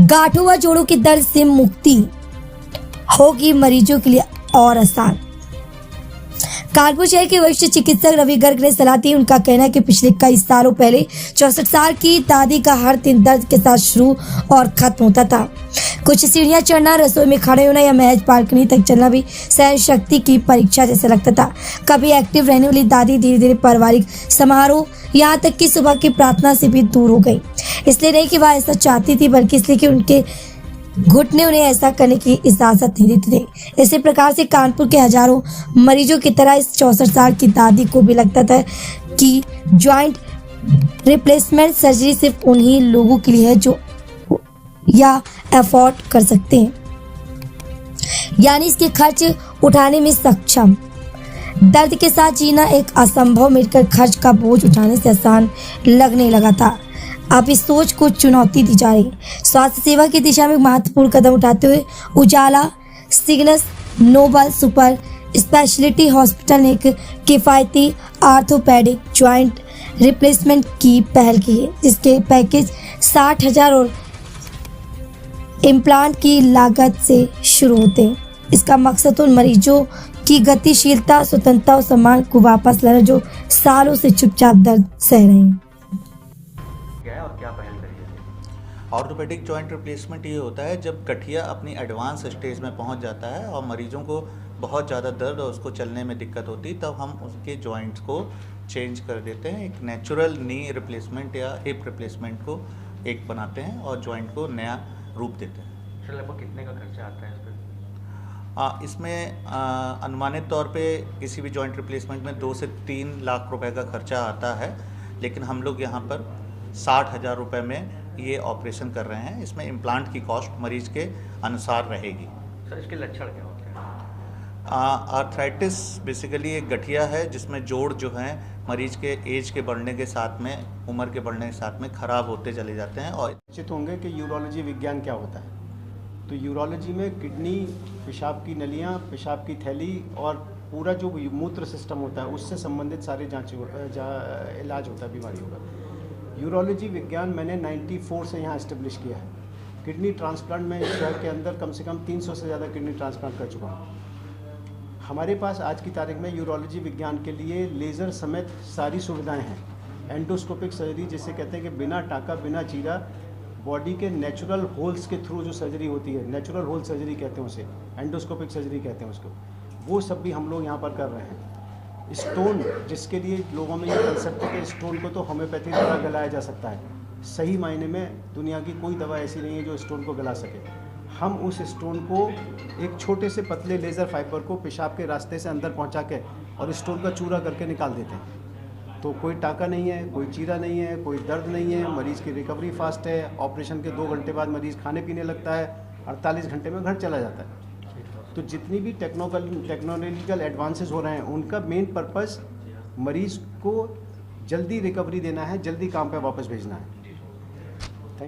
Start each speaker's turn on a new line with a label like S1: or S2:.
S1: गांठों व जोड़ों के दर्द से मुक्ति होगी मरीजों के लिए और आसान। कानपुर शहर के वरिष्ठ चिकित्सक रवि गर्ग ने सलाह दी। उनका कहना है कि पिछले कई सालों पहले 64 साल की दादी का हर दिन दर्द के साथ शुरू और खत्म होता था। कुछ सीढ़ियां चढ़ना, रसोई में खड़े होना या महज बालकनी तक चलना भी सहन शक्ति की परीक्षा जैसा लगता था। कभी एक्टिव रहने वाली दादी धीरे धीरे पारिवारिक समारोह, यहाँ तक कि सुबह की प्रार्थना से भी दूर हो गई। इसलिए नहीं कि वह ऐसा चाहती थी, बल्कि इसलिए कि उनके घुटने उन्हें ऐसा करने की इजाजत नहीं देते थे। इसी प्रकार से कानपुर के हजारों मरीजों की तरह इस 64 साल की दादी को भी लगता था कि जॉइंट रिप्लेसमेंट सर्जरी सिर्फ उन्हीं लोगों के लिए है जो या अफोर्ड कर सकते हैं, यानी इसके खर्च उठाने में सक्षम। दर्द के साथ जीना एक असंभव मिलकर खर्च का बोझ उठाने से आसान लगने लगा था। अब इस सोच को चुनौती दी जा रही। स्वास्थ्य सेवा की दिशा में महत्वपूर्ण कदम उठाते हुए Ujala Cygnus Noble super speciality hospital ने एक किफ़ायती आर्थोपेडिक जॉइंट रिप्लेसमेंट की पहल की है, जिसके पैकेज 60,000 और इम्प्लांट की लागत से शुरू होते हैं। इसका मकसद उन मरीजों की गतिशीलता, स्वतंत्रता और सम्मान को वापस लाना जो सालों से चुपचाप दर्द सह रहे हैं।
S2: और क्या पहल करी है?
S3: ऑर्थोपेडिक जॉइंट रिप्लेसमेंट ये होता है जब गठिया अपनी एडवांस स्टेज में पहुंच जाता है और मरीजों को बहुत ज़्यादा दर्द और उसको चलने में दिक्कत होती है, तब हम उसके जॉइंट्स को चेंज कर देते हैं। एक नेचुरल नी रिप्लेसमेंट या हिप रिप्लेसमेंट को एक बनाते हैं और जॉइंट को नया रूप देते हैं।
S2: सर, लगभग कितने का खर्चा आता है इस पर?
S3: इसमें अनुमानित तौर पे किसी भी जॉइंट रिप्लेसमेंट में 2 से 3 लाख रुपए का खर्चा आता है, लेकिन हम लोग यहाँ पर 60,000 रुपये में ये ऑपरेशन कर रहे हैं। इसमें इम्प्लांट की कॉस्ट मरीज के अनुसार रहेगी।
S2: सर, इसके लक्षण क्या होते हैं?
S3: आर्थराइटिस बेसिकली एक गठिया है जिसमें जोड़ जो हैं मरीज के एज के बढ़ने के साथ में, उम्र के बढ़ने के साथ में खराब होते चले जाते हैं। और
S4: निश्चित होंगे कि यूरोलॉजी विज्ञान क्या होता है। तो यूरोलॉजी में किडनी, पेशाब की नलियाँ, पेशाब की थैली और पूरा जो मूत्र सिस्टम होता है उससे संबंधित सारे इलाज होता है बीमारियों का। यूरोलॉजी विज्ञान मैंने 94 से यहाँ इस्टेब्लिश किया है। किडनी ट्रांसप्लांट में शहर के अंदर कम से कम 300 से ज़्यादा किडनी ट्रांसप्लांट कर चुका हूँ। हमारे पास आज की तारीख में यूरोलॉजी विज्ञान के लिए लेज़र समेत सारी सुविधाएं हैं। एंडोस्कोपिक सर्जरी जिसे कहते हैं कि बिना टाका, बिना चीरा, बॉडी के नेचुरल होल्स के थ्रू जो सर्जरी होती है, नेचुरल होल सर्जरी कहते हैं उसे, एंडोस्कोपिक सर्जरी कहते हैं उसको, वो सब भी हम लोग यहाँ पर कर रहे हैं। स्टोन, जिसके लिए लोगों में ये कंसेप्ट है कि स्टोन को तो होम्योपैथी द्वारा गलाया जा सकता है, सही मायने में दुनिया की कोई दवा ऐसी नहीं है जो स्टोन को गला सके। हम उस स्टोन को एक छोटे से पतले लेज़र फाइबर को पेशाब के रास्ते से अंदर पहुंचा के और स्टोन का चूरा करके निकाल देते हैं। तो कोई टाका नहीं है, कोई चीरा नहीं है, कोई दर्द नहीं है, मरीज़ की रिकवरी फास्ट है। ऑपरेशन के 2 घंटे बाद मरीज़ खाने पीने लगता है, 48 घंटे में घर चला जाता है। तो जितनी भी टेक्नोलॉजिकल एडवांसेस हो रहे हैं उनका मेन पर्पस मरीज़ को जल्दी रिकवरी देना है, जल्दी काम पे वापस भेजना है।